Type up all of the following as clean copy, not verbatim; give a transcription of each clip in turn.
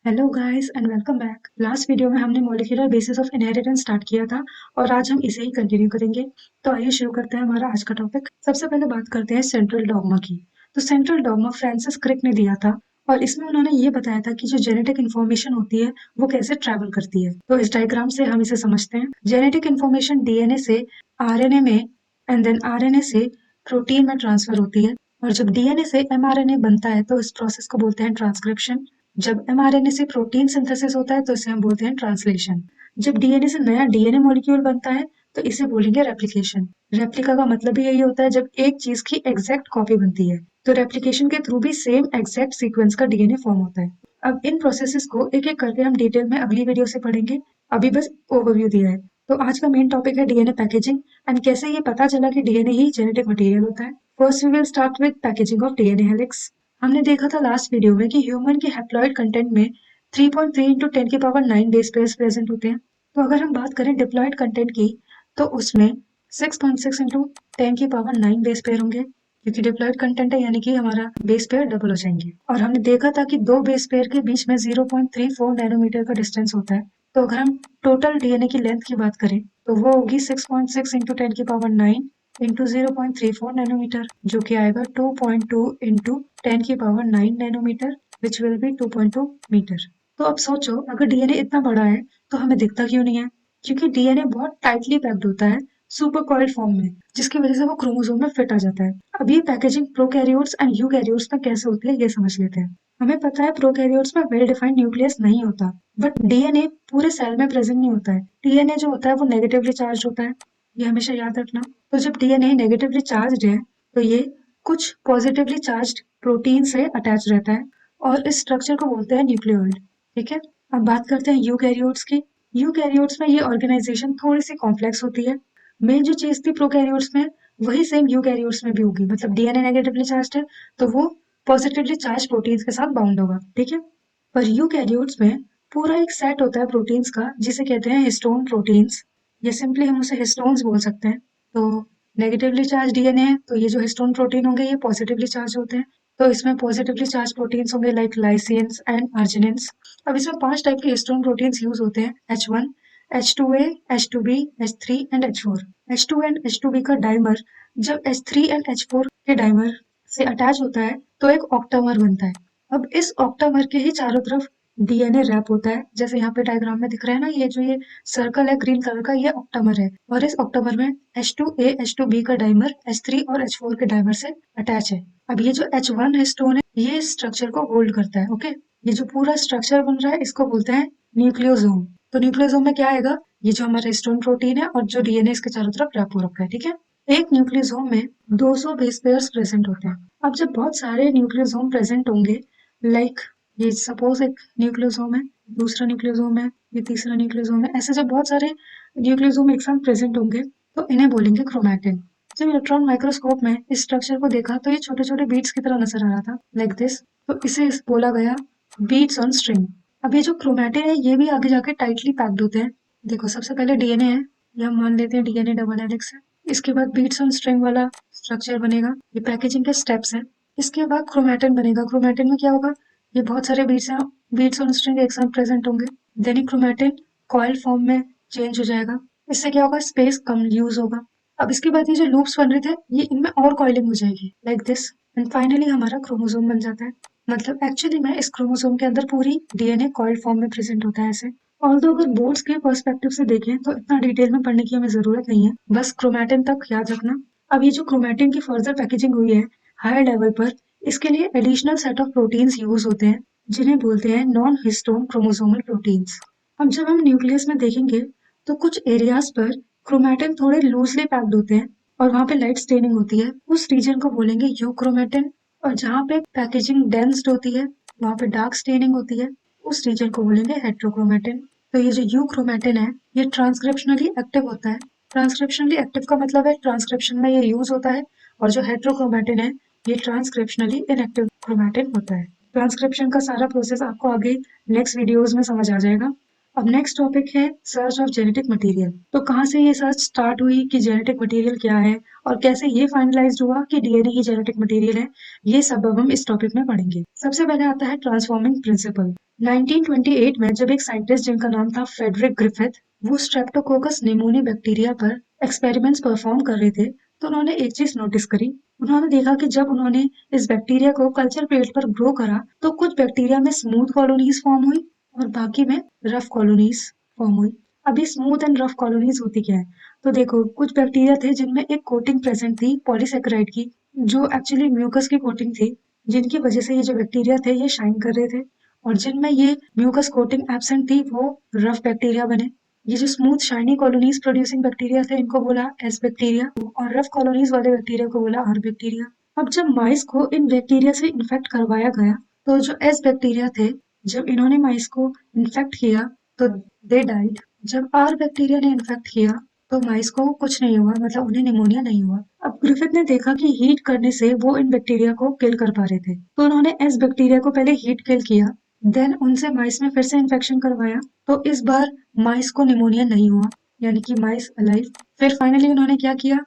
Hello guys and welcome back. Last video में हमने molecular basis of inheritance start किया था और आज हम इसे ही कंटिन्यू करेंगे। तो आइए शुरू करते हैं हमारा आज का टॉपिक। सबसे पहले बात करते हैं सेंट्रल डॉगमा की। तो सेंट्रल डॉगमा फ्रांसिस क्रिक ने दिया था और इसमें उन्होंने ये बताया था कि जो जेनेटिक इन्फॉर्मेशन होती है वो कैसे ट्रैवल करती है। तो इस डायग्राम से हम इसे समझते हैं। जेनेटिक इन्फॉर्मेशन डीएनए से आरएनए में एंड देन आरएनए से प्रोटीन में ट्रांसफर होती है और जब डीएनए से एमआरएनए बनता है तो इस प्रोसेस को बोलते हैं ट्रांसक्रिप्शन। जब एमआरएनए से प्रोटीन सिंथेसिस होता है तो इसे हम बोलते हैं ट्रांसलेशन। जब डीएनए से नया डीएनए मॉलिक्यूल बनता है तो इसे बोलेंगे रेप्लिकेशन। रेप्लिका का मतलब ही यही होता है जब एक चीज की एग्जैक्ट कॉपी बनती है। तो रेप्लिकेशन के थ्रू भी सेम एग्जैक्ट सीक्वेंस का डीएनए फॉर्म होता है। अब इन प्रोसेसेस को एक एक करके हम डिटेल में अगली वीडियो से पढ़ेंगे। अभी बस ओवरव्यू दिया है। तो आज का मेन टॉपिक है डीएनए पैकेजिंग एंड कैसे ये पता चला कि डीएनए ही जेनेटिक मटेरियल होता है। First we will start with packaging of DNA helix. हमने देखा था लास्ट वीडियो में कि ह्यूमन के हैप्लॉइड कंटेंट में 3.3 इंटू 10 की पावर 9 बेस पेयर्स प्रेजेंट होते हैं। तो अगर हम बात करें डिप्लॉइड कंटेंट की तो उसमें 6.6 इंटू 10 की पावर 9 बेस पेयर होंगे क्योंकि डिप्लॉइड कंटेंट है यानी कि हमारा बेस पेयर डबल हो जाएंगे। और हमने देखा था कि दो बेस पेयर के बीच में 0.34 नैनोमीटर का डिस्टेंस होता है। तो अगर हम टोटल डीएनए की लेंथ की बात करें तो वो होगी 6.6 इंटू 10 की पावर 9 इंटू 0.34 नैनोमीटर जो कि आएगा 2.2 इंटू 10 की power 9 nanometre which will be 2.2 metre. तो अब सोचो अगर डीएनए इतना बड़ा है तो हमें दिखता क्यों नहीं है? क्योंकि डीएनए बहुत टाइटली पैक्ड होता है सुपर कॉइल्ड फॉर्म में जिसकी वजह से वो क्रोमोसोम में फिट आ जाता है। अब ये पैकेजिंग प्रोकैरियोट्स एंड यूकैरियोट्स में कैसे होती है ये समझ लेते हैं। हमें पता है प्रोकैरियोट्स में वेल डिफाइंड न्यूक्लियस नहीं होता बट डीएनए पूरे सेल में प्रेजेंट नहीं होता है। डीएनए जो होता है वो नेगेटिवली चार्ज होता है, ये हमेशा याद रखना। तो जब डीएनए नेगेटिवली चार्ज्ड है तो ये कुछ पॉजिटिवली चार्ज्ड प्रोटीन से अटैच रहता है और इस स्ट्रक्चर को बोलते हैं न्यूक्लियोइड। ठीक है, अब बात करते हैं यूकैरियोट्स की। यूकैरियोट्स में ये ऑर्गेनाइजेशन थोड़ी सी कॉम्प्लेक्स होती है। मेन जो चीज थी प्रोकैरियोट्स में वही सेम यूकैरियोट्स में भी होगी, मतलब डीएनए नेगेटिवली चार्ज्ड है तो वो पॉजिटिवली चार्ज प्रोटीन्स के साथ बाउंड होगा। ठीक है, पर यूकैरियोट्स में पूरा एक सेट होता है प्रोटीन्स का जिसे कहते हैं हिस्टोन प्रोटीन्स, या सिंपली हम उसे हिस्टोन्स बोल सकते हैं। तो नेगेटिवली चार्ज डीएनए है तो ये जो हिस्टोन प्रोटीन होंगे ये पॉजिटिवली चार्ज होते हैं। तो इसमें पॉजिटिवली चार्ज प्रोटीन्स होंगे लाइक लाइसिन्स एंड अर्जिनिन्स। अब इसमें 5 टाइप के हिस्टोन प्रोटीन्स यूज होते हैं H1, H2A, H2B, H3 and H4। H2 and H2B का डाइमर जब H3 एंड H4 के डाइमर से अटैच होता है तो एक ऑक्टामर बनता है। अब इस ऑक्टामर के ही चारों तरफ डीएनए रैप होता है, जैसे यहाँ पे डायग्राम में दिख रहा है ना, ये जो ये सर्कल है ग्रीन कलर का ये ऑक्टामर है और इस ऑक्टामर में H2A H2B का डाइमर H3 और H4 के डाइमर से अटैच है। अब ये जो H1 हिस्टोन है ये इस स्ट्रक्चर को होल्ड करता है। ओके, ये जो पूरा स्ट्रक्चर बन रहा है इसको बोलते हैं न्यूक्लियोसोम। तो न्यूक्लियोसोम में क्या आएगा, ये जो हमारा हिस्टोन प्रोटीन है और जो डीएनए इसके चारों तरफ रैप हो रखा है। ठीक है, एक न्यूक्लियोसोम में 200 बेस पेयर्स प्रेजेंट होते हैं। अब जब बहुत सारे न्यूक्लियोसोम प्रेजेंट होंगे लाइक ये सपोज एक न्यूक्लियोसोम है, दूसरा न्यूक्लियोसोम है, ये तीसरा न्यूक्लियोसोम है, ऐसे जब बहुत सारे न्यूक्लियोसोम एक साथ प्रेजेंट होंगे तो इन्हें बोलेंगे क्रोमैटिन। जब इलेक्ट्रॉन माइक्रोस्कोप में इस स्ट्रक्चर को देखा तो ये छोटे छोटे बीट्स की तरह नजर आ रहा था लाइक दिस, तो इसे बोला गया बीट्स ऑन स्ट्रिंग। अब ये जो क्रोमैटिन है ये भी आगे जाके टाइटली पैक्ड होते हैं। देखो सबसे पहले डीएनए है, ये हम मान लेते हैं डीएनए डबल हेलिक्स है। इसके बाद बीट्स ऑन स्ट्रिंग वाला स्ट्रक्चर बनेगा, ये पैकेजिंग के स्टेप्स है। इसके बाद क्रोमैटिन बनेगा। क्रोमैटिन में क्या होगा, ये बहुत सारे बीट्स ऑन स्ट्रिंग एक साथ प्रेजेंट होंगे। देन ये क्रोमैटिन कॉइल फॉर्म में चेंज हो जाएगा। इससे क्या होगा, स्पेस कम यूज होगा। अब इसके बाद ये जो लूप्स बन रहे थे ये इनमें और कॉइलिंग हो जाएगी लाइक दिस एंड फाइनली हमारा क्रोमोसोम बन जाता है। मतलब एक्चुअली में इस क्रोमोसोम के अंदर पूरी डीएनए कॉइल फॉर्म में प्रेजेंट होता है ऐसे। ऑल्दो अगर बोर्ड्स के पर्सपेक्टिव से देखें तो इतना डिटेल में पढ़ने की हमें जरूरत नहीं है, बस क्रोमैटिन तक याद रखना। अब ये जो क्रोमैटिन की फर्दर पैकेजिंग हुई है हायर लेवल पर, इसके लिए additional set of proteins use होते हैं जिन्हें बोलते हैं नॉन हिस्टोन क्रोमोसोमल प्रोटीन्स। अब जब हम न्यूक्लियस में देखेंगे तो कुछ एरियाज पर क्रोमैटिन थोड़े लूजली पैक्ड होते हैं और वहां पे लाइट स्टेनिंग होती है, उस रीजन को बोलेंगे यूक्रोमैटिन। और जहाँ पे पैकेजिंग डेंस्ड होती है वहां पे डार्क स्टेनिंग होती है, उस रीजन को बोलेंगे हेट्रोक्रोमैटिन। तो ये जो यूक्रोमैटिन है ये ट्रांसक्रिप्शनली एक्टिव होता है। ट्रांसक्रिप्शनली एक्टिव का मतलब है ट्रांसक्रिप्शन में ये यूज होता है, और जो हेट्रोक्रोमैटिन है ये ट्रांसक्रिप्शनली इनएक्टिव क्रोमैटिन होता है। ट्रांसक्रिप्शन का सारा प्रोसेस आपको आगे नेक्स्ट वीडियोस में समझ आ जाएगा। अब नेक्स्ट टॉपिक है सर्च ऑफ जेनेटिक मटेरियल। तो कहाँ से ये सर्च स्टार्ट हुई कि जेनेटिक मटेरियल क्या है और कैसे ये फाइनलाइज्ड हुआ कि डीएनए ही जेनेटिक मटेरियल है, ये सब अब हम इस टॉपिक में पढ़ेंगे। सबसे पहले आता है ट्रांसफॉर्मिंग प्रिंसिपल। 1928 में जब एक साइंटिस्ट जिनका नाम था फेडरिक ग्रिफिथ, वो स्ट्रेप्टोकोकस निमोनी बैक्टीरिया पर एक्सपेरिमेंट्स परफॉर्म कर रहे थे, तो उन्होंने एक चीज नोटिस करी। उन्होंने देखा कि जब उन्होंने इस बैक्टीरिया को कल्चर प्लेट पर ग्रो करा तो कुछ बैक्टीरिया में स्मूथ कॉलोनीज फॉर्म हुई और बाकी में रफ कॉलोनीज फॉर्म हुई। अभी स्मूथ एंड रफ कॉलोनीज होती क्या है? तो देखो, कुछ बैक्टीरिया थे जिनमें एक कोटिंग प्रेजेंट थी पॉलीसेकेराइड की, जो एक्चुअली म्यूकस की कोटिंग थी, जिनकी वजह से ये जो बैक्टीरिया थे ये शाइन कर रहे थे। और जिनमें ये म्यूकस कोटिंग एब्सेंट थी वो रफ बैक्टीरिया बने। ये जो smooth shiny colonies producing bacteria थे इनको बोला एस बैक्टीरिया, और रफ कॉलोनीज वाले बैक्टीरिया को बोला आर बैक्टीरिया। अब जब माइस को इन बैक्टीरिया से इन्फेक्ट करवाया गया तो जो एस बैक्टीरिया थे, जब इन्होंने माइस को इन्फेक्ट किया तो दे डाइड। जब आर बैक्टीरिया ने इन्फेक्ट किया तो माइस को कुछ नहीं हुआ, मतलब उन्हें निमोनिया नहीं हुआ। अब ग्रिफिथ ने देखा कि हीट करने से वो इन बैक्टीरिया को किल कर पा रहे थे, तो उन्होंने एस बैक्टीरिया को पहले हीट किल किया, देन उनसे माइस में फिर से इन्फेक्शन करवाया, तो इस बार माइस को निमोनिया नहीं हुआ, यानी कि माइस अलाइव। फिर फाइनली उन्होंने क्या किया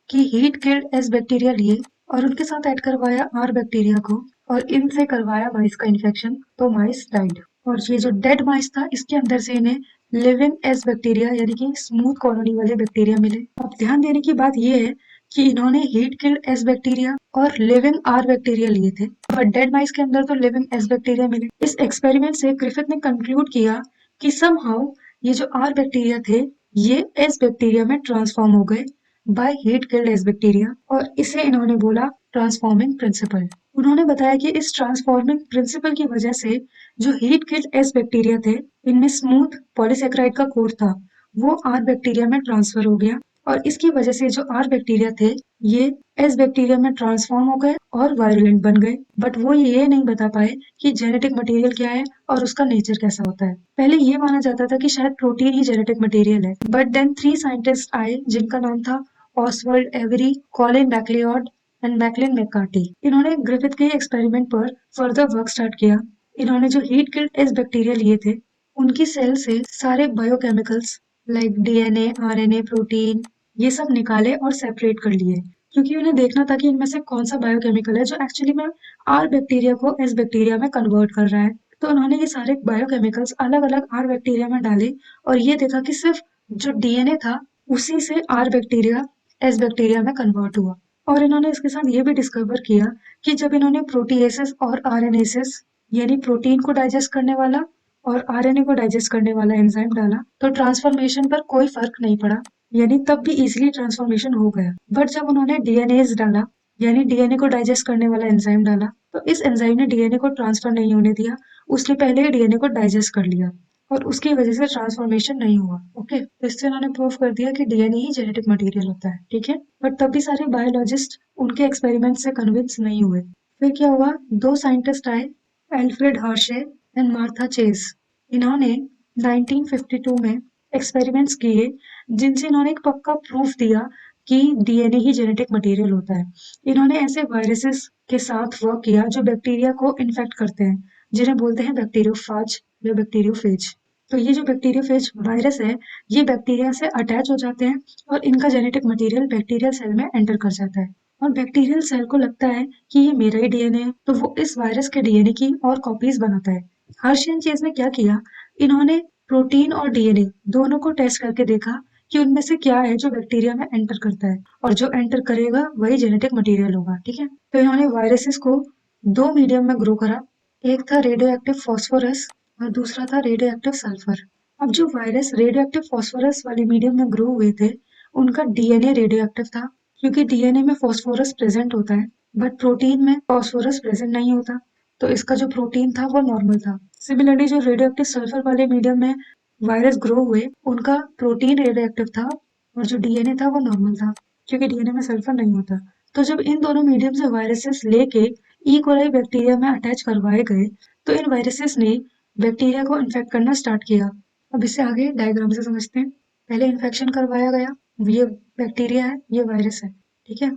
कि हीट किल्ड एस बैक्टीरिया लिए और उनके साथ ऐड करवाया आर बैक्टीरिया को और इनसे करवाया माइस का इन्फेक्शन, तो माइस डाइड। और ये जो डेड माइस था इसके अंदर से इन्हें लिविंग एस बैक्टीरिया यानी कि स्मूथ कॉलोनी वाले बैक्टीरिया मिले। अब ध्यान देने की बात यह है कि इन्होंने हीट किल्ड एस बैक्टीरिया और लिविंग आर बैक्टीरिया लिए थे, बट डेड माइस के अंदर तो लिविंग एस बैक्टीरिया मिले। इस एक्सपेरिमेंट से ग्रिफिथ ने कंक्लूड किया कि समहाउ ये जो आर बैक्टीरिया थे ये एस बैक्टीरिया में ट्रांसफॉर्म हो गए by heat killed S bacteria, और इसे इन्होंने बोला ट्रांसफॉर्मिंग प्रिंसिपल। उन्होंने बताया कि इस ट्रांसफॉर्मिंग प्रिंसिपल की वजह से जो हीट किल्ड एस बैक्टीरिया थे इनमें स्मूथ पॉलीसेकेराइड का कोट था वो आर बैक्टीरिया में ट्रांसफर हो गया, और इसकी वजह से जो आर बैक्टीरिया थे ये एस बैक्टीरिया में ट्रांसफॉर्म हो गए और वायरुलेंट बन गए। बट वो ये नहीं बता पाए कि जेनेटिक मटेरियल क्या है और उसका नेचर कैसा होता है। पहले ये माना जाता था कि शायद प्रोटीन ही जेनेटिक मटेरियल है, बट देन 3 साइंटिस्ट आए जिनका नाम था Oswald Avery, Colin MacLeod and Maclyn McCarty. इन्होंने ग्रिफिथ के एक्सपेरिमेंट पर फर्दर वर्क स्टार्ट किया। इन्होंने जो हीट किल्ड एस बैक्टीरिया लिए थे उनकी सेल से सारे biochemicals like DNA, RNA, protein ये सब निकाले और सेपरेट कर लिए, क्योंकि उन्हें देखना था कि इनमें से कौन सा बायोकेमिकल है जो एक्चुअली में आर बैक्टीरिया को एस बैक्टीरिया में कन्वर्ट कर रहा है। तो उन्होंने ये सारे बायोकेमिकल्स अलग अलग आर बैक्टीरिया में डाले और ये देखा कि सिर्फ जो डीएनए था उसी से आर बैक्टीरिया एस बैक्टीरिया में कन्वर्ट हुआ। और इन्होंने इसके साथ ये भी डिस्कवर किया कि जब इन्होंने प्रोटीएसेस और आरएनएसेस यानी प्रोटीन को डाइजेस्ट करने वाला और आरएनए को डाइजेस्ट करने वाला एंजाइम डाला तो ट्रांसफॉर्मेशन पर कोई फर्क नहीं पड़ा, यानी तब भी इजीली ट्रांसफॉर्मेशन हो गया। बट जब उन्होंने डीएनएज डाला यानी डीएनए को डाइजेस्ट करने वाला एंजाइम डाला तो इस एंजाइम ने डीएनए को ट्रांसफर नहीं होने दिया, उसने पहले ही डीएनए को डाइजेस्ट कर लिया और उसकी वजह से ट्रांसफॉर्मेशन नहीं हुआ। ओके, तो इससे उन्होंने प्रूव कर दिया कि डीएनए ही जेनेटिक मटेरियल होता है। ठीक है, बट तब भी सारे बायोलॉजिस्ट उनके एक्सपेरिमेंट से कन्विंस नहीं हुए। फिर क्या हुआ, 2 साइंटिस्ट आए, Alfred Hershey and Martha chase. इन्होंने 1952 में एक्सपेरिमेंट्स किए जिनसे इन्होंने एक पक्का प्रूफ दिया कि डीएनए ही जेनेटिक मटेरियल होता है। इन्होंने ऐसे वायरसेस के साथ वर्क किया जो बैक्टीरिया को इन्फेक्ट करते हैं, जिन्हें बोलते हैं बैक्टीरियोफाज या बैक्टीरियोफेज। तो ये जो बैक्टीरियोफेज वायरस है ये बैक्टीरिया से अटैच हो जाते हैं और इनका जेनेटिक मटेरियल बैक्टीरियल सेल में एंटर कर जाता है, और बैक्टीरियल सेल को लगता है कि ये मेरा ही डीएनए है, तो वो इस वायरस के डीएनए की और कॉपीज बनाता है। हर्शी चेज ने क्या किया, इन्होंने प्रोटीन और डीएनए दोनों को टेस्ट करके देखा कि उनमें से क्या है जो बैक्टीरिया में एंटर करता है, और जो एंटर करेगा वही जेनेटिक मटेरियल होगा। ठीक है, तो इन्होंने वायरसेस को 2 मीडियम में ग्रो करा, एक था रेडियो एक्टिव फॉस्फोरस और दूसरा था रेडियो एक्टिव सल्फर। अब जो वायरस रेडियो एक्टिव फॉस्फोरस वाले मीडियम में ग्रो हुए थे उनका डीएनए रेडियो एक्टिव था, क्योंकि डीएनए में फॉस्फोरस प्रेजेंट होता है बट प्रोटीन में फॉस्फोरस प्रेजेंट नहीं होता, तो इसका जो प्रोटीन था वो नॉर्मल था। सिमिलरली जो रेडियो एक्टिव सल्फर वाले मीडियम में वायरस ग्रो हुए उनका प्रोटीन रेडियो एक्टिव था और जो डीएनए था वो नॉर्मल था, क्योंकि डीएनए में सल्फर नहीं होता। तो जब इन दोनों मीडियम से वायरसेस लेके ई कोलाई बैक्टीरिया में अटैच करवाए गए तो इन वायरसेस ने बैक्टीरिया को इन्फेक्ट करना स्टार्ट किया। अब इससे आगे डायग्राम से समझते हैं। पहले इन्फेक्शन करवाया गया, ये बैक्टीरिया है, ये वायरस है। ठीक है,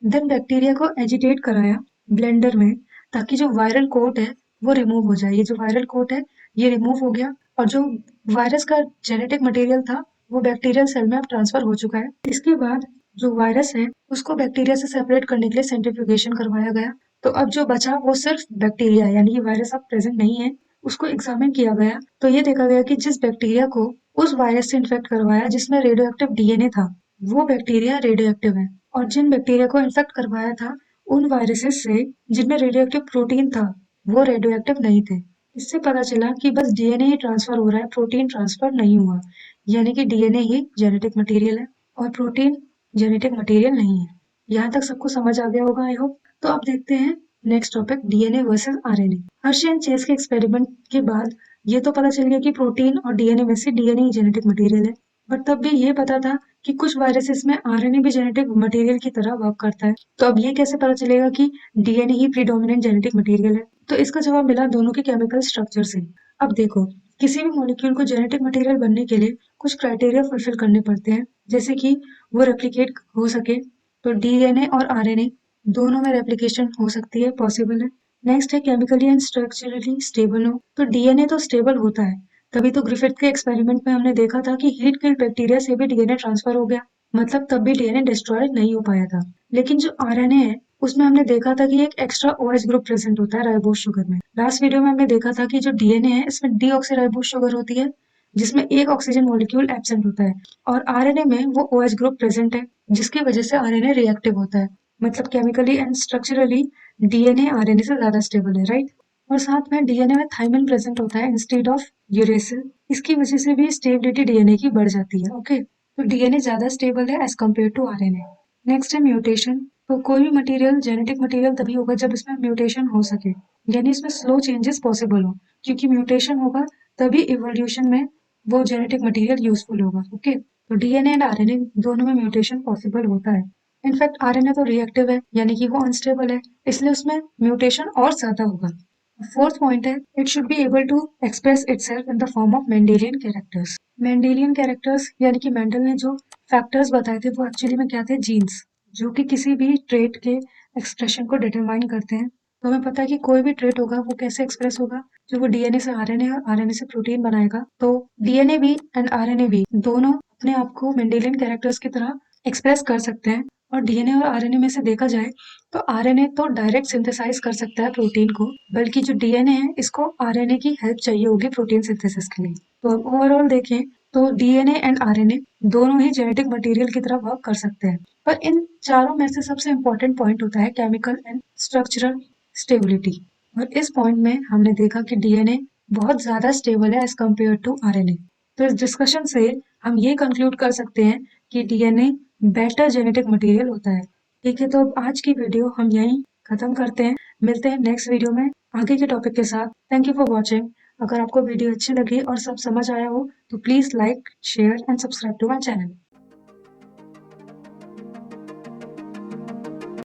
देन बैक्टीरिया को एजिटेट कराया ब्लेंडर में ताकि जो वायरल कोट है वो रिमूव हो जाए। ये जो वायरल कोट है ये रिमूव हो गया और जो वायरस का जेनेटिक मटेरियल था वो बैक्टीरियल सेल में अब ट्रांसफर हो चुका है। इसके बाद जो वायरस है उसको बैक्टीरिया से सेपरेट करने के लिए सेंट्रीफ्यूगेशन करवाया गया। तो अब जो बचा वो सिर्फ बैक्टीरिया यानी कि वायरस अब प्रेजेंट नहीं है, उसको एग्जामिन किया गया। तो ये देखा गया कि जिस बैक्टीरिया को उस वायरस से इन्फेक्ट करवाया जिसमें रेडियो एक्टिव डीएनए था, वो बैक्टीरिया रेडियो एक्टिव है। और जिन बैक्टीरिया को इन्फेक्ट करवाया था उन वायरसेस से जिनमें रेडियो एक्टिव प्रोटीन था, वो रेडियो एक्टिव नहीं थे। इससे पता चला कि बस डीएनए ही ट्रांसफर हो रहा है, प्रोटीन ट्रांसफर नहीं हुआ। यानी कि डीएनए ही जेनेटिक मटेरियल है और प्रोटीन जेनेटिक मटेरियल नहीं है। यहाँ तक सबको समझ आ गया होगा आई होप। तो अब देखते हैं next topic, DNA versus RNA. Hershey and Chase के एक्सपेरिमेंट के बाद ये तो पता चल गया कि प्रोटीन और डीएनए में से डीएनए ही जेनेटिक मटेरियल है, बट तब भी ये पता था कि कुछ वायरसेस में आरएनए भी जेनेटिक मटेरियल की तरह वर्क करता है। तो अब ये कैसे पता चलेगा कि डीएनए ही प्रीडोमिनेंट जेनेटिक मटेरियल है? तो इसका जवाब मिला दोनों के केमिकल स्ट्रक्चर से। अब देखो, किसी भी मॉलिक्यूल को जेनेटिक मटेरियल बनने के लिए कुछ क्राइटेरिया फुलफिल करने पड़ते हैं, जैसे कि वो रेप्लिकेट हो सके। तो डीएनए और आरएनए दोनों में रेप्लिकेशन हो सकती है, पॉसिबल है। नेक्स्ट है केमिकली एंड स्ट्रक्चरली स्टेबल हो। तो डीएनए तो स्टेबल होता है, तभी तो ग्रिफिथ के एक्सपेरिमेंट में हमने देखा था कि हीट किल्ड बैक्टीरिया से भी डीएनए ट्रांसफर हो गया, मतलब तब भी डीएनए डिस्ट्रॉय नहीं हो पाया था। लेकिन जो आरएनए है उसमें हमने देखा था कि एक एक्स्ट्रा ओएच ग्रुप प्रेजेंट होता है राइबोज शुगर में। लास्ट वीडियो में हमने देखा था कि जो डीएनए है इसमें डीऑक्सीराइबोज शुगर होती है, जिसमें एक ऑक्सीजन मॉलिक्यूल एब्सेंट होता है, और आरएनए में वो ओएच ग्रुप प्रेजेंट है, जिसकी वजह से आरएनए रिएक्टिव होता है। मतलब chemically and structurally DNA RNA से ज्यादा स्टेबल है, राइट। और साथ में डीएनए में थाइमिन प्रेजेंट होता है इंस्टेड ऑफ यूरेसिल। इसकी वजह से भी स्टेबिलिटी डीएनए की बढ़ जाती है। ओके, तो डीएनए ज्यादा स्टेबल है as compare to RNA. Next है म्यूटेशन। तो कोई भी मटेरियल जेनेटिक मटेरियल तभी होगा जब इसमें म्यूटेशन हो सके, यानी इसमें स्लो चेंजेस पॉसिबल हो, क्योंकि म्यूटेशन होगा तभी इवोल्यूशन में वो जेनेटिक मटेरियल यूजफुल होगा। ओके, तो डीएनए एंड आरएनए दोनों में म्यूटेशन पॉसिबल होता है। इनफैक्ट आरएनए तो रिएक्टिव है, यानी कि वो अनस्टेबल है, इसलिए उसमें म्यूटेशन और ज्यादा होगा। फोर्थ पॉइंट है, it should be able to express itself in the form of Mendelian characters. Mendelian characters यानी कि मेंडल ने जो फैक्टर्स बताए थे वो एक्चुअली में क्या थे, जीन्स, जो कि किसी भी ट्रेट के एक्सप्रेशन को डिटरमाइन करते हैं। तो हमें पता है कि कोई भी ट्रेट होगा वो कैसे एक्सप्रेस होगा, जो वो डीएनए से आरएनए और आरएनए से प्रोटीन बनाएगा। तो डीएनए भी एंड आरएनए भी दोनों अपने आप को मेंडेलियन कैरेक्टर्स की तरह एक्सप्रेस कर सकते हैं। और डीएनए और आरएनए में से देखा जाए तो आरएनए तो डायरेक्ट सिंथेसाइज कर सकता है प्रोटीन को, बल्कि जो डीएनए है इसको आरएनए की हेल्प चाहिए होगी प्रोटीन सिंथेसिस के लिए। तो अब ओवरऑल देखें तो डीएनए एंड आरएनए दोनों ही जेनेटिक मटेरियल की तरह वर्क कर सकते हैं। पर इन चारों में से सबसे इम्पोर्टेंट पॉइंट होता है केमिकल एंड स्ट्रक्चरल स्टेबिलिटी। और इस पॉइंट में हमने देखा कि डीएनए बहुत ज्यादा स्टेबल है एज कम्पेयर टू आरएनए। तो इस डिस्कशन से हम ये कंक्लूड कर सकते हैं कि डीएनए बेटर जेनेटिक मटेरियल होता है। ठीक है, तो अब आज की वीडियो हम यहीं खत्म करते हैं। मिलते हैं नेक्स्ट वीडियो में आगे के टॉपिक के साथ। Thank you for watching. अगर आपको वीडियो अच्छी लगी और सब समझ आया हो तो please like, share and subscribe to my channel.